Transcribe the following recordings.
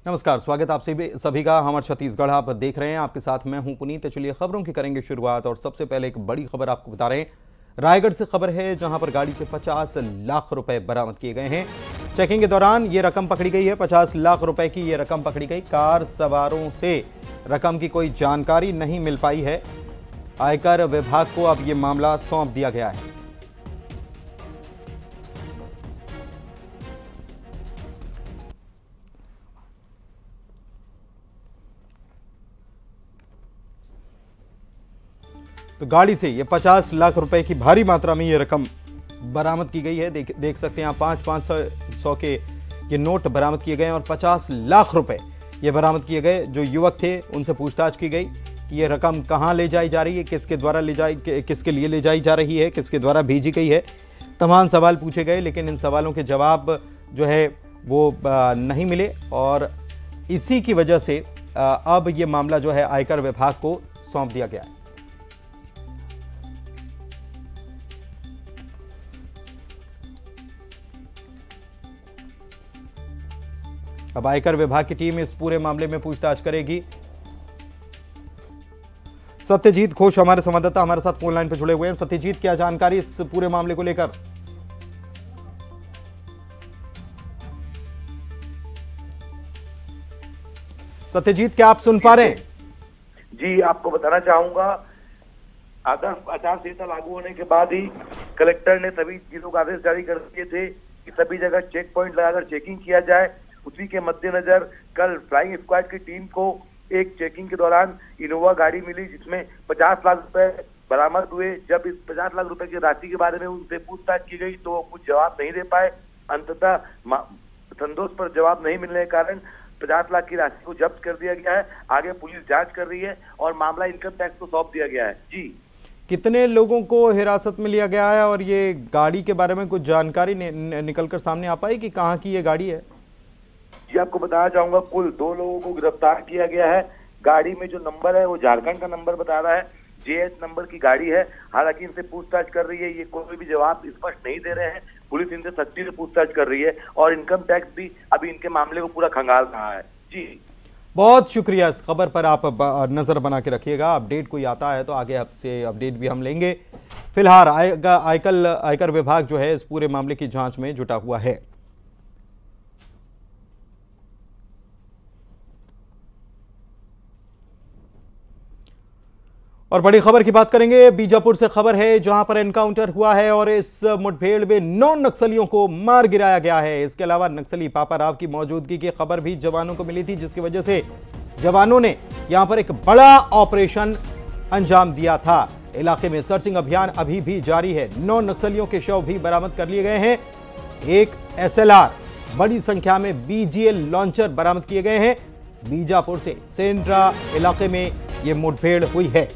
नमस्कार, स्वागत आप सभी का हमारे छत्तीसगढ़ आप देख रहे हैं। आपके साथ मैं हूं पुनीत। चलिए खबरों की करेंगे शुरुआत और सबसे पहले एक बड़ी खबर आपको बता रहे हैं। रायगढ़ से खबर है जहां पर गाड़ी से 50 लाख रुपए बरामद किए गए हैं। चेकिंग के दौरान ये रकम पकड़ी गई है। 50 लाख रुपए की ये रकम पकड़ी गई। कार सवारों से रकम की कोई जानकारी नहीं मिल पाई है। आयकर विभाग को अब ये मामला सौंप दिया गया है। तो गाड़ी से ये 50 लाख रुपए की भारी मात्रा में ये रकम बरामद की गई है। देख सकते हैं आप 500 के ये नोट बरामद किए गए और 50 लाख रुपए ये बरामद किए गए। जो युवक थे उनसे पूछताछ की गई कि ये रकम कहां ले जाई जा रही है, किसके द्वारा किसके लिए ले जाई जा रही है, किसके द्वारा भेजी गई है। तमाम सवाल पूछे गए लेकिन इन सवालों के जवाब जो है वो नहीं मिले और इसी की वजह से अब ये मामला जो है आयकर विभाग को सौंप दिया गया है। अब आयकर विभाग की टीम इस पूरे मामले में पूछताछ करेगी। सत्यजीत घोष हमारे संवाददाता हमारे साथ फोन लाइन पर जुड़े हुए हैं। सत्यजीत, क्या जानकारी इस पूरे मामले को लेकर? सत्यजीत, क्या आप सुन पा रहे हैं? जी, आपको बताना चाहूंगा, आदर्श आचार संहिता लागू होने के बाद ही कलेक्टर ने सभी जिलों को आदेश जारी कर दिए थे कि सभी जगह चेक पॉइंट लगाकर चेकिंग किया जाए। उसी के मद्देनजर कल फ्लाइंग स्क्वाड की टीम को एक चेकिंग के दौरान इनोवा गाड़ी मिली जिसमें 50 लाख रुपए बरामद हुए। जब इस 50 लाख रुपए की राशि के बारे में उनसे पूछताछ की गई तो वो कुछ जवाब नहीं दे पाए। अंततः संतोष पर जवाब नहीं मिलने के कारण 50 लाख की राशि को जब्त कर दिया गया है। आगे पुलिस जांच कर रही है और मामला इनकम टैक्स को सौंप दिया गया है। जी, कितने लोगों को हिरासत में लिया गया है और ये गाड़ी के बारे में कुछ जानकारी निकलकर सामने आ पाई कि कहाँ की ये गाड़ी है? जी, आपको बताना चाहूंगा, कुल 2 लोगों को गिरफ्तार किया गया है। गाड़ी में जो नंबर है वो झारखंड का नंबर बता रहा है, JH नंबर की गाड़ी है। हालांकि इनसे पूछताछ कर रही है, ये कोई भी जवाब स्पष्ट नहीं दे रहे हैं। पुलिस इनसे सख्ती से पूछताछ कर रही है और इनकम टैक्स भी अभी इनके मामले को पूरा खंगाल रहा है। जी, बहुत शुक्रिया। इस खबर पर आप नजर बना के रखिएगा। अपडेट कोई आता है तो आगे आपसे अपडेट भी हम लेंगे। फिलहाल आयकर विभाग जो है इस पूरे मामले की जांच में जुटा हुआ है। और बड़ी खबर की बात करेंगे। बीजापुर से खबर है जहां पर एनकाउंटर हुआ है और इस मुठभेड़ में 9 नक्सलियों को मार गिराया गया है। इसके अलावा नक्सली पापा राव की मौजूदगी की खबर भी जवानों को मिली थी, जिसकी वजह से जवानों ने यहां पर एक बड़ा ऑपरेशन अंजाम दिया था। इलाके में सर्चिंग अभियान अभी भी जारी है। 9 नक्सलियों के शव भी बरामद कर लिए गए हैं। एक SLR, बड़ी संख्या में BGL लॉन्चर बरामद किए गए हैं। बीजापुर से सेंड्रा इलाके में यह मुठभेड़ हुई है।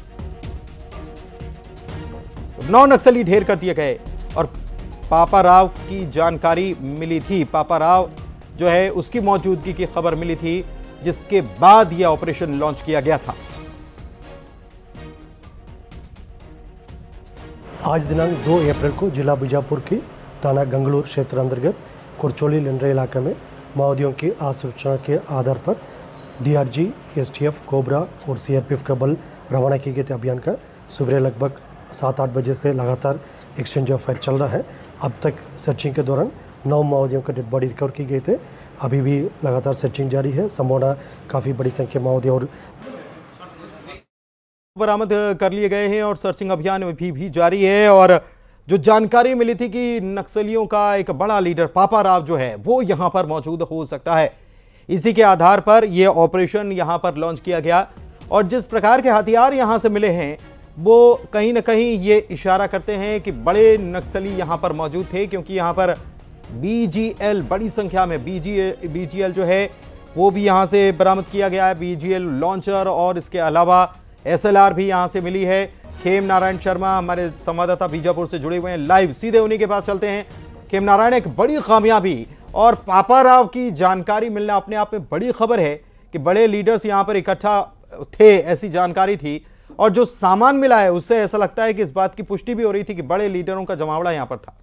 9 नक्सली ढेर कर दिए गए और पापा राव की जानकारी मिली थी। पापा राव जो है उसकी मौजूदगी की खबर मिली थी, जिसके बाद यह ऑपरेशन लॉन्च किया गया था। आज दिनांक 2 अप्रैल को जिला बीजापुर की थाना गंगलूर क्षेत्र अंतर्गत कुरचोली लेंड्रे इलाके में माओवादियों की आसूचना के आधार पर DRG, STF, कोबरा और CRPF का बल रवाना किए गए थे। अभियान का सुबह लगभग 7-8 बजे से लगातार एक्सचेंज ऑफ फायर चल रहा है। अब तक सर्चिंग के दौरान 9 माओवादियों का डेड बॉडी रिकवर की गई थे। अभी भी लगातार सर्चिंग जारी है। संभावना काफ़ी बड़ी संख्या माओवादी और बरामद कर लिए गए हैं और सर्चिंग अभियान भी जारी है। और जो जानकारी मिली थी कि नक्सलियों का एक बड़ा लीडर पापा राव जो है वो यहां पर मौजूद हो सकता है, इसी के आधार पर यह ऑपरेशन यहां पर लॉन्च किया गया। और जिस प्रकार के हथियार यहां से मिले हैं वो कहीं ना कहीं ये इशारा करते हैं कि बड़े नक्सली यहां पर मौजूद थे, क्योंकि यहां पर BGL, बड़ी संख्या में BGL जो है वो भी यहां से बरामद किया गया है। BGL लॉन्चर और इसके अलावा SLR भी यहां से मिली है। खेम नारायण शर्मा हमारे संवाददाता बीजापुर से जुड़े हुए हैं, लाइव सीधे उन्हीं के पास चलते हैं। खेम नारायण, एक बड़ी कामयाबी और पापा राव की जानकारी मिलना अपने आप में बड़ी खबर है कि बड़े लीडर्स यहां पर इकट्ठा थे, ऐसी जानकारी थी। और जो सामान मिला है उससे ऐसा लगता है कि इस बात की पुष्टि भी हो रही थी कि बड़े लीडरों का जमावड़ा यहां पर था।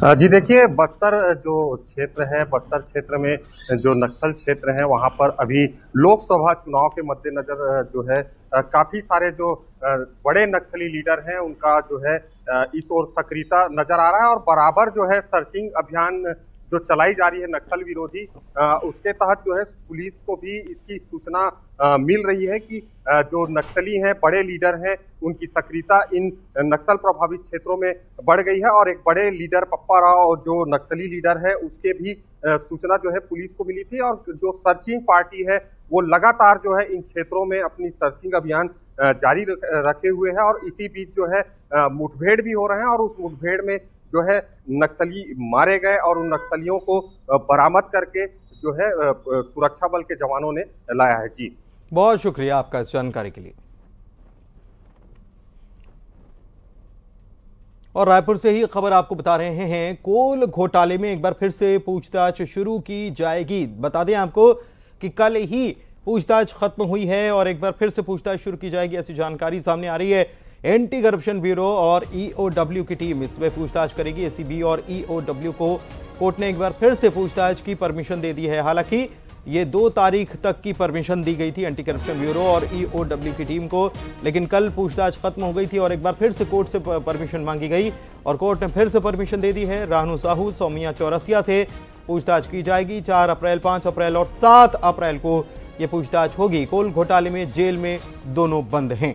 जी देखिए, बस्तर जो क्षेत्र है, बस्तर क्षेत्र में जो नक्सल क्षेत्र है, वहां पर अभी लोकसभा चुनाव के मद्देनजर जो है काफी सारे जो बड़े नक्सली लीडर हैं उनका जो है इस ओर सक्रियता नजर आ रहा है और बराबर जो है सर्चिंग अभियान जो चलाई जा रही है नक्सल विरोधी, उसके तहत जो है पुलिस को भी इसकी सूचना मिल रही है कि जो नक्सली हैं, बड़े लीडर हैं, उनकी सक्रियता इन नक्सल प्रभावित क्षेत्रों में बढ़ गई है और एक बड़े लीडर पप्पा राव जो नक्सली लीडर है उसके भी सूचना जो है पुलिस को मिली थी और जो सर्चिंग पार्टी है वो लगातार जो है इन क्षेत्रों में अपनी सर्चिंग अभियान जारी रखे हुए है और इसी बीच जो है मुठभेड़ भी हो रहे हैं और उस मुठभेड़ में जो है नक्सली मारे गए और उन नक्सलियों को बरामद करके जो है सुरक्षा बल के जवानों ने लाया है। जी, बहुत शुक्रिया आपका इस जानकारी के लिए। और रायपुर से ही खबर आपको बता रहे हैं, कोल घोटाले में एक बार फिर से पूछताछ शुरू की जाएगी। बता दें आपको कि कल ही पूछताछ खत्म हुई है और एक बार फिर से पूछताछ शुरू की जाएगी, ऐसी जानकारी सामने आ रही है। एंटी करप्शन ब्यूरो और ईओडब्ल्यू की टीम इसमें पूछताछ करेगी। एसीबी और ईओडब्ल्यू को कोर्ट ने एक बार फिर से पूछताछ की परमिशन दे दी है। हालांकि ये 2 तारीख तक की परमिशन दी गई थी एंटी करप्शन ब्यूरो और ईओडब्ल्यू की टीम को, लेकिन कल पूछताछ खत्म हो गई थी और एक बार फिर से कोर्ट से परमिशन मांगी गई और कोर्ट ने फिर से परमिशन दे दी है। रानू साहू, सौम्या चौरसिया से पूछताछ की जाएगी। 4 अप्रैल, 5 अप्रैल और 7 अप्रैल को यह पूछताछ होगी। कोल घोटाले में जेल में दोनों बंद हैं।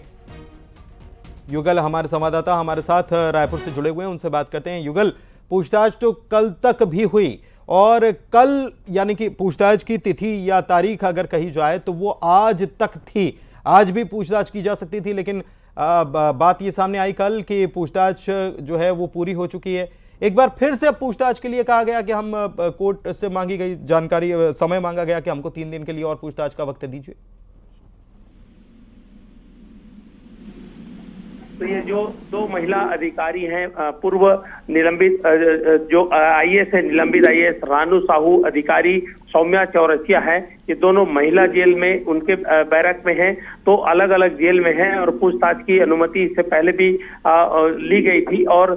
युगल हमारे संवाददाता हमारे साथ रायपुर से जुड़े हुए हैं, उनसे बात करते हैं। युगल, पूछताछ तो कल तक भी हुई और कल यानी कि पूछताछ की तिथि या तारीख अगर कही जाए तो वो आज तक थी, आज भी पूछताछ की जा सकती थी, लेकिन बात ये सामने आई कल कि पूछताछ जो है वो पूरी हो चुकी है। एक बार फिर से अब पूछताछ के लिए कहा गया कि हम कोर्ट से मांगी गई जानकारी, समय मांगा गया कि हमको 3 दिन के लिए और पूछताछ का वक्त दीजिए। तो ये जो 2 महिला अधिकारी हैं, पूर्व निलंबित जो आईएएस है, निलंबित आईएएस रानू साहू, अधिकारी सौम्या चौरसिया है, ये दोनों महिला जेल में उनके बैरक में हैं, तो अलग अलग जेल में हैं और पूछताछ की अनुमति इससे पहले भी ली गई थी और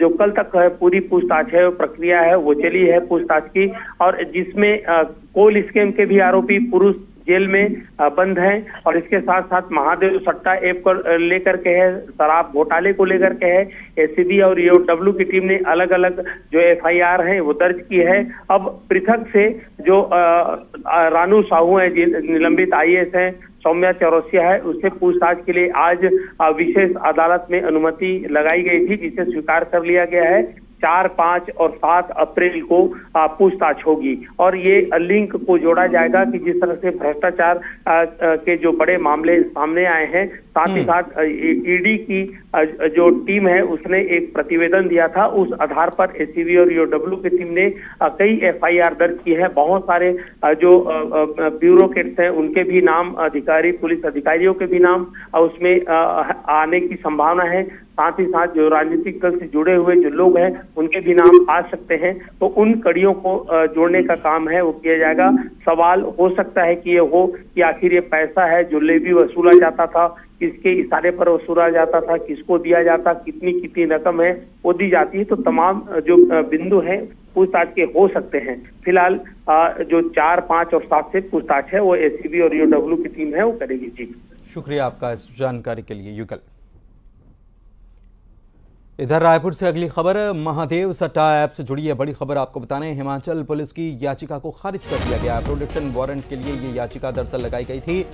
जो कल तक पूरी पूछताछ है, प्रक्रिया है वो चली है पूछताछ की, और जिसमें कोल स्कैम के भी आरोपी पुरुष जेल में बंद हैं और इसके साथ साथ महादेव सट्टा ऐप को लेकर के है, शराब घोटाले को लेकर के है। एसीबी और ईओडब्ल्यू की टीम ने अलग अलग जो एफआईआर है वो दर्ज की है। अब पृथक से जो रानू साहू है, निलंबित आईएएस है, सौम्या चौरसिया है, उससे पूछताछ के लिए आज विशेष अदालत में अनुमति लगाई गई थी, जिसे स्वीकार कर लिया गया है। 4, 5 और 7 अप्रैल को पूछताछ होगी और ये लिंक को जोड़ा जाएगा कि जिस तरह से भ्रष्टाचार के जो बड़े मामले सामने आए हैं, साथ ही साथ ईडी की जो टीम है उसने एक प्रतिवेदन दिया था, उस आधार पर एसीबी और ईओडब्ल्यू की टीम ने कई एफआईआर दर्ज की है। बहुत सारे जो ब्यूरोक्रेट्स हैं उनके भी नाम, अधिकारी, पुलिस अधिकारियों के भी नाम उसमें आने की संभावना है। साथ ही साथ जो राजनीतिक दल से जुड़े हुए जो लोग हैं उनके भी नाम आ सकते हैं, तो उन कड़ियों को जोड़ने का काम है वो किया जाएगा। सवाल हो सकता है कि ये हो कि आखिर ये पैसा है जो लेवी वसूला जाता था, किसके इशारे पर वसूला जाता था, किसको दिया जाता, कितनी रकम है वो दी जाती है, तो तमाम जो बिंदु हैं पूछताछ के हो सकते हैं। फिलहाल जो 4, 5 और 7 से पूछताछ है वो एसीबी और ईओडब्ल्यू की टीम है वो करेगी। जी, शुक्रिया आपका इस जानकारी के लिए युगल। इधर रायपुर से अगली खबर महादेव सट्टा ऐप से जुड़ी है। बड़ी खबर आपको बता रहे हैं, हिमाचल पुलिस की याचिका को खारिज कर दिया गया। प्रोडक्शन वारंट के लिए ये याचिका दरअसल लगाई गई थी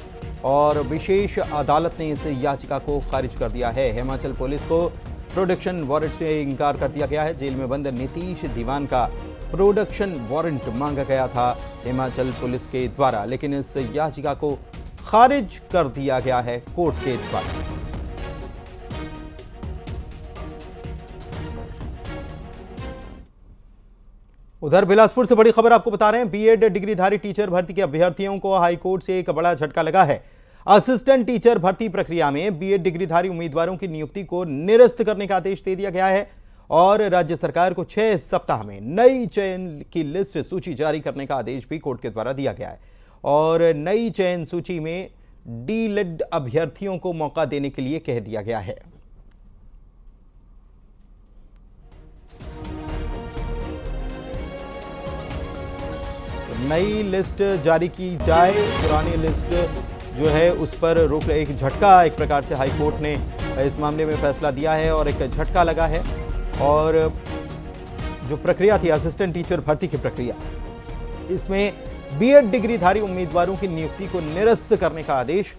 और विशेष अदालत ने इस याचिका को खारिज कर दिया है। हिमाचल पुलिस को प्रोडक्शन वारंट से इनकार कर दिया गया है। जेल में बंद नीतीश दीवान का प्रोडक्शन वारंट मांगा गया था हिमाचल पुलिस के द्वारा, लेकिन इस याचिका को खारिज कर दिया गया है कोर्ट के द्वारा। उधर बिलासपुर से बड़ी खबर आपको बता रहे हैं, बीएड डिग्रीधारी टीचर भर्ती के अभ्यर्थियों को हाईकोर्ट से एक बड़ा झटका लगा है। असिस्टेंट टीचर भर्ती प्रक्रिया में बीएड डिग्रीधारी उम्मीदवारों की नियुक्ति को निरस्त करने का आदेश दे दिया गया है और राज्य सरकार को 6 सप्ताह में नई चयन की लिस्ट सूची जारी करने का आदेश भी कोर्ट के द्वारा दिया गया है और नई चयन सूची में डीलिड अभ्यर्थियों को मौका देने के लिए कह दिया गया है। नई लिस्ट जारी की जाए, पुरानी लिस्ट जो है उस पर रोक। एक झटका एक प्रकार से हाईकोर्ट ने इस मामले में फैसला दिया है और एक झटका लगा है। और जो प्रक्रिया थी असिस्टेंट टीचर भर्ती की प्रक्रिया, इसमें बीएड डिग्रीधारी उम्मीदवारों की नियुक्ति को निरस्त करने का आदेश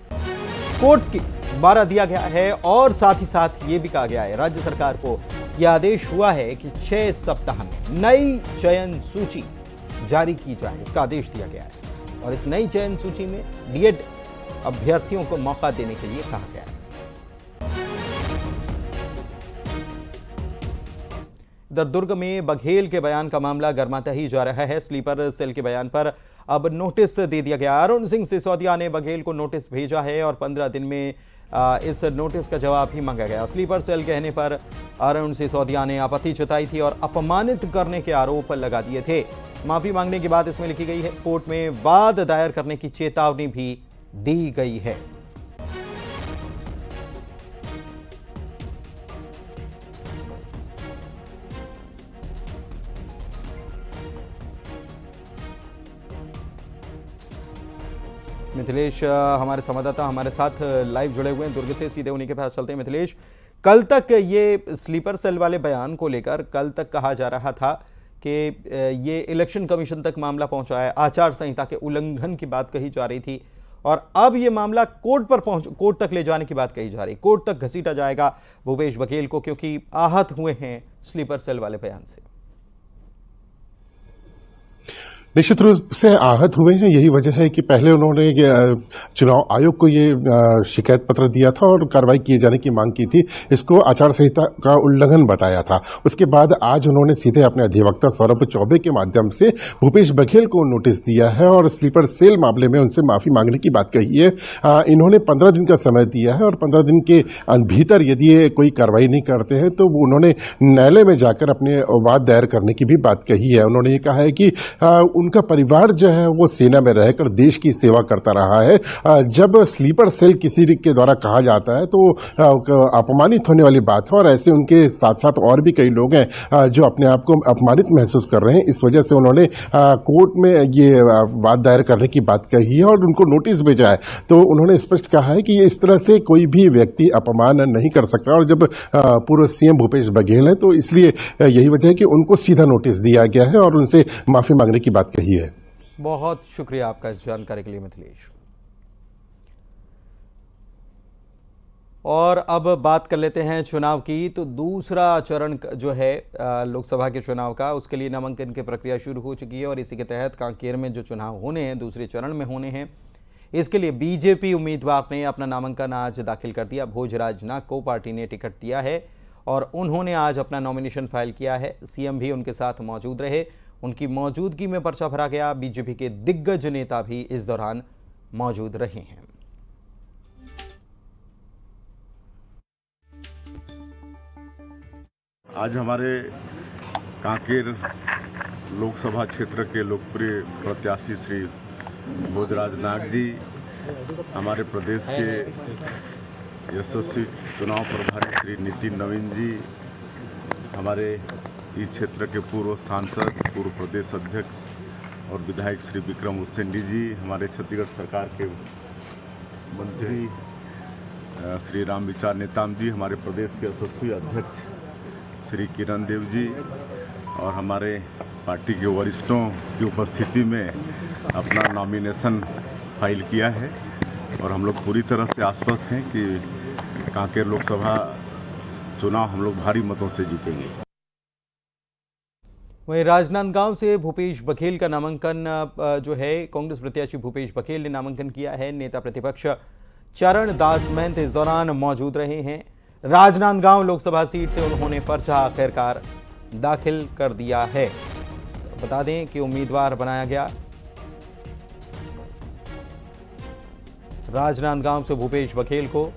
कोर्ट के द्वारा दिया गया है। और साथ ही साथ ये भी कहा गया है राज्य सरकार को यह आदेश हुआ है कि 6 सप्ताह में नई चयन सूची जारी की जाए, इसका आदेश दिया गया है। और इस नई चयन सूची में बीएड अभ्यर्थियों को मौका देने के लिए कहा गया है। इधर दुर्ग में बघेल के बयान का मामला गर्माता ही जा रहा है। स्लीपर सेल के बयान पर अब नोटिस दे दिया गया। अरुण सिंह सिसोदिया ने बघेल को नोटिस भेजा है और 15 दिन में इस नोटिस का जवाब भी मांगा गया। स्लीपर सेल कहने पर अरुण सिसोदिया ने आपत्ति जताई थी और अपमानित करने के आरोप लगा दिए थे। माफी मांगने की बात इसमें लिखी गई है। कोर्ट में वाद दायर करने की चेतावनी भी दी गई है। मिथिलेश हमारे संवाददाता हमारे साथ लाइव जुड़े हुए हैं दुर्ग से, सीधे उन्हीं के पास चलते हैं। मिथिलेश, कल तक ये स्लीपर सेल वाले बयान को लेकर कल तक कहा जा रहा था कि ये इलेक्शन कमीशन तक मामला पहुंचा है, आचार संहिता के उल्लंघन की बात कही जा रही थी, और अब ये मामला कोर्ट तक ले जाने की बात कही जा रही, कोर्ट तक घसीटा जाएगा भूपेश बघेल को, क्योंकि आहत हुए हैं स्लीपर सेल वाले बयान से। निश्चित रूप से आहत हुए हैं। यही वजह है कि पहले उन्होंने चुनाव आयोग को ये शिकायत पत्र दिया था और कार्रवाई किए जाने की मांग की थी। इसको आचार संहिता का उल्लंघन बताया था। उसके बाद आज उन्होंने सीधे अपने अधिवक्ता सौरभ चौबे के माध्यम से भूपेश बघेल को नोटिस दिया है और स्लीपर सेल मामले में उनसे माफी मांगने की बात कही है। इन्होंने 15 दिन का समय दिया है और 15 दिन के भीतर यदि ये कोई कार्रवाई नहीं करते हैं तो उन्होंने न्यायालय में जाकर अपने वाद दायर करने की भी बात कही है। उन्होंने ये कहा है कि उनका परिवार जो है वो सेना में रहकर देश की सेवा करता रहा है। जब स्लीपर सेल किसी के द्वारा कहा जाता है तो अपमानित होने वाली बात है और ऐसे उनके साथ साथ और भी कई लोग हैं जो अपने आप को अपमानित महसूस कर रहे हैं। इस वजह से उन्होंने कोर्ट में ये वाद दायर करने की बात कही है और उनको नोटिस भेजा है। तो उन्होंने स्पष्ट कहा है कि इस तरह से कोई भी व्यक्ति अपमान नहीं कर सकता और जब पूर्व सीएम भूपेश बघेल है तो इसलिए यही वजह है कि उनको सीधा नोटिस दिया गया है और उनसे माफी मांगने की बात कही है। बहुत शुक्रिया आपका इस जानकारी के लिए मिथिलेश। और अब बात कर लेते हैं चुनाव की। तो दूसरा चरण जो है लोकसभा के चुनाव का, उसके लिए नामांकन की प्रक्रिया शुरू हो चुकी है और इसी के तहत कांकेर में जो चुनाव होने हैं दूसरे चरण में होने हैं, इसके लिए बीजेपी उम्मीदवार ने अपना नामांकन आज दाखिल कर दिया। भोजराज नाग को पार्टी ने टिकट दिया है और उन्होंने आज अपना नॉमिनेशन फाइल किया है। सीएम भी उनके साथ मौजूद रहे, उनकी मौजूदगी में पर्चा भरा गया। बीजेपी के दिग्गज नेता भी इस दौरान मौजूद रहे हैं। आज हमारे कांकेर लोकसभा क्षेत्र के लोकप्रिय प्रत्याशी श्री भोजराज नाग जी, हमारे प्रदेश के यशस्वी चुनाव प्रभारी श्री नितिन नवीन जी, हमारे इस क्षेत्र के पूर्व सांसद, पूर्व प्रदेश अध्यक्ष और विधायक श्री विक्रम उसेंडी जी, हमारे छत्तीसगढ़ सरकार के मंत्री श्री रामविचार नेताम जी, हमारे प्रदेश के यशस्वी अध्यक्ष श्री किरण देव जी और हमारे पार्टी के वरिष्ठों की उपस्थिति में अपना नॉमिनेशन फाइल किया है और हम लोग पूरी तरह से आश्वस्त हैं कि कांकेर लोकसभा चुनाव हम लोग भारी मतों से जीतेंगे। वहीं राजनांदगांव से भूपेश बघेल का नामांकन जो है कांग्रेस प्रत्याशी भूपेश बघेल ने नामांकन किया है। नेता प्रतिपक्ष चरण दास महंत इस दौरान मौजूद रहे हैं। राजनांदगांव लोकसभा सीट से उन्होंने पर्चा आखिरकार दाखिल कर दिया है। बता दें कि उम्मीदवार बनाया गया राजनांदगांव से भूपेश बघेल को।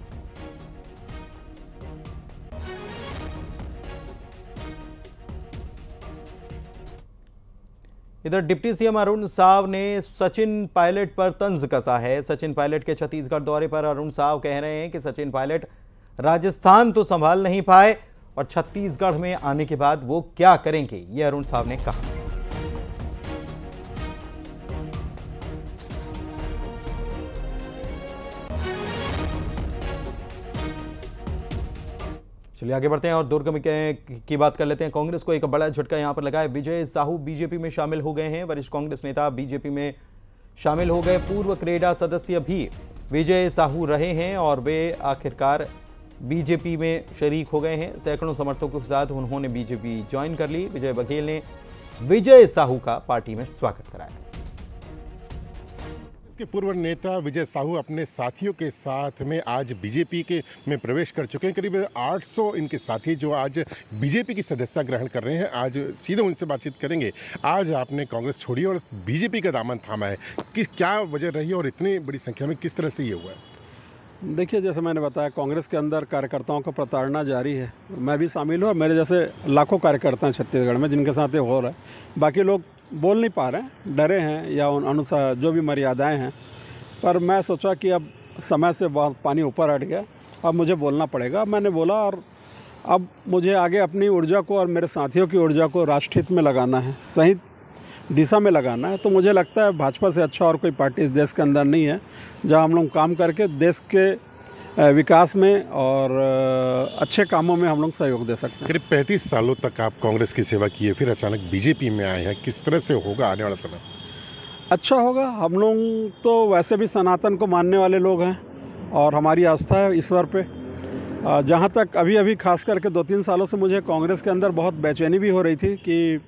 इधर डिप्टी सीएम अरुण साव ने सचिन पायलट पर तंज कसा है। सचिन पायलट के छत्तीसगढ़ दौरे पर अरुण साव कह रहे हैं कि सचिन पायलट राजस्थान तो संभाल नहीं पाए और छत्तीसगढ़ में आने के बाद वो क्या करेंगे, ये अरुण साव ने कहा। चलिए आगे बढ़ते हैं और दुर्ग में की बात कर लेते हैं। कांग्रेस को एक बड़ा झटका यहां पर लगा है। विजय साहू बीजेपी में शामिल हो गए हैं। वरिष्ठ कांग्रेस नेता बीजेपी में शामिल हो गए। पूर्व क्रेडा सदस्य भी विजय साहू रहे हैं और वे आखिरकार बीजेपी में शरीक हो गए हैं। सैकड़ों समर्थकों के साथ उन्होंने बीजेपी ज्वाइन कर ली। विजय बघेल ने विजय साहू का पार्टी में स्वागत कराया। इसके पूर्व नेता विजय साहू अपने साथियों के साथ में आज बीजेपी के में प्रवेश कर चुके हैं। करीब 800 इनके साथी जो आज बीजेपी की सदस्यता ग्रहण कर रहे हैं। आज सीधे उनसे बातचीत करेंगे। आज आपने कांग्रेस छोड़ी और बीजेपी का दामन थामा है, कि क्या वजह रही और इतनी बड़ी संख्या में किस तरह से ये हुआ है? देखिए, जैसे मैंने बताया, कांग्रेस के अंदर कार्यकर्ताओं का प्रताड़ना जारी है। मैं भी शामिल हूँ और मेरे जैसे लाखों कार्यकर्ता हैं छत्तीसगढ़ में जिनके साथ ये हो रहा है। बाकी लोग बोल नहीं पा रहे हैं, डरे हैं या उन अनुसार जो भी मर्यादाएं हैं, पर मैं सोचा कि अब समय से बहुत पानी ऊपर हट गया, अब मुझे बोलना पड़ेगा। मैंने बोला और अब मुझे आगे अपनी ऊर्जा को और मेरे साथियों की ऊर्जा को राष्ट्रहित में लगाना है, सही दिशा में लगाना है। तो मुझे लगता है भाजपा से अच्छा और कोई पार्टी इस देश के अंदर नहीं है जहां हम लोग काम करके देश के विकास में और अच्छे कामों में हम लोग सहयोग दे सकते हैं। करीब 35 सालों तक आप कांग्रेस की सेवा की है, फिर अचानक बीजेपी में आए हैं, किस तरह से होगा आने वाला समय? अच्छा होगा। हम लोग तो वैसे भी सनातन को मानने वाले लोग हैं और हमारी आस्था है ईश्वर पे। जहाँ तक अभी खास करके 2-3 सालों से मुझे कांग्रेस के अंदर बहुत बेचैनी भी हो रही थी कि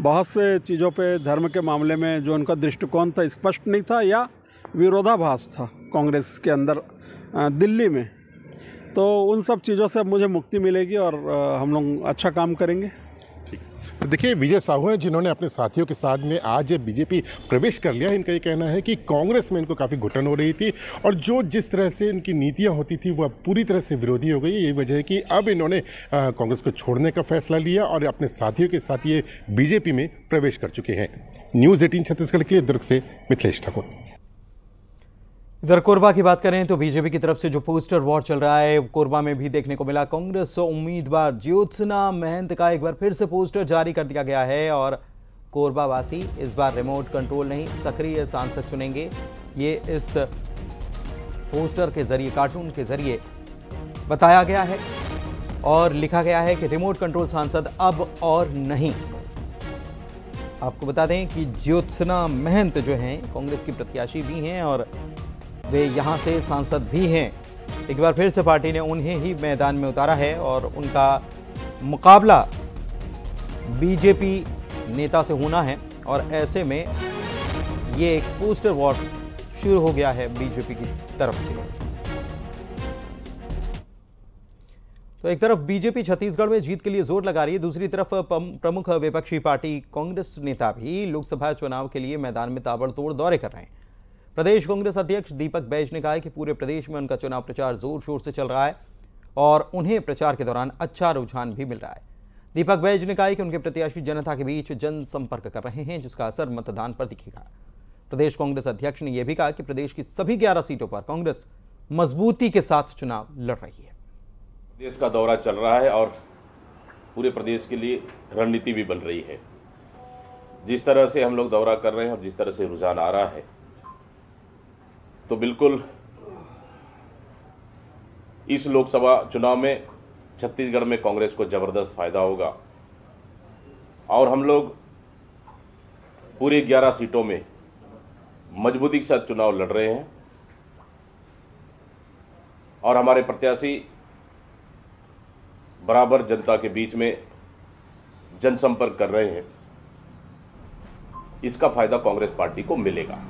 बहुत से चीज़ों पे धर्म के मामले में जो उनका दृष्टिकोण था स्पष्ट नहीं था या विरोधाभास था कांग्रेस के अंदर दिल्ली में। तो उन सब चीज़ों से अब मुझे मुक्ति मिलेगी और हम लोग अच्छा काम करेंगे। ठीक। तो देखिए, विजय साहू हैं जिन्होंने अपने साथियों के साथ में आज बीजेपी प्रवेश कर लिया। इनका ये कहना है कि कांग्रेस में इनको काफ़ी घुटन हो रही थी और जो जिस तरह से इनकी नीतियां होती थी वह पूरी तरह से विरोधी हो गई। यही वजह है कि अब इन्होंने कांग्रेस को छोड़ने का फैसला लिया और अपने साथियों के साथ ये बीजेपी में प्रवेश कर चुके हैं। न्यूज़ 18 छत्तीसगढ़ के लिए दुर्ग से मिथिलेश ठाकुर। इधर कोरबा की बात करें तो बीजेपी की तरफ से जो पोस्टर वॉर चल रहा है कोरबा में भी देखने को मिला। कांग्रेस उम्मीदवार ज्योत्सना महंत का एक बार फिर से पोस्टर जारी कर दिया गया है और कोरबा वासी इस बार रिमोट कंट्रोल नहीं सक्रिय सांसद चुनेंगे। ये इस पोस्टर के जरिए, कार्टून के जरिए बताया गया है और लिखा गया है कि रिमोट कंट्रोल सांसद अब और नहीं। आपको बता दें कि ज्योत्सना महंत जो हैं कांग्रेस की प्रत्याशी भी हैं और वे यहां से सांसद भी हैं। एक बार फिर से पार्टी ने उन्हें ही मैदान में उतारा है और उनका मुकाबला बीजेपी नेता से होना है और ऐसे में ये एक पोस्टर वॉर शुरू हो गया है बीजेपी की तरफ से। तो एक तरफ बीजेपी छत्तीसगढ़ में जीत के लिए जोर लगा रही है, दूसरी तरफ प्रमुख विपक्षी पार्टी कांग्रेस नेता भी लोकसभा चुनाव के लिए मैदान में ताबड़तोड़ दौरे कर रहे हैं। प्रदेश कांग्रेस अध्यक्ष दीपक बैज ने कहा है कि पूरे प्रदेश में उनका चुनाव प्रचार जोर शोर से चल रहा है और उन्हें प्रचार के दौरान अच्छा रुझान भी मिल रहा है। दीपक बैज ने कहा है कि उनके प्रत्याशी जनता के बीच जनसंपर्क कर रहे हैं जिसका असर मतदान पर दिखेगा। प्रदेश कांग्रेस अध्यक्ष ने यह भी कहा कि प्रदेश की सभी 11 सीटों पर कांग्रेस मजबूती के साथ चुनाव लड़ रही है। देश का दौरा चल रहा है और पूरे प्रदेश के लिए रणनीति भी बन रही है। जिस तरह से हम लोग दौरा कर रहे हैं और जिस तरह से रुझान आ रहा है तो बिल्कुल इस लोकसभा चुनाव में छत्तीसगढ़ में कांग्रेस को जबरदस्त फायदा होगा और हम लोग पूरे 11 सीटों में मजबूती के साथ चुनाव लड़ रहे हैं और हमारे प्रत्याशी बराबर जनता के बीच में जनसंपर्क कर रहे हैं। इसका फायदा कांग्रेस पार्टी को मिलेगा।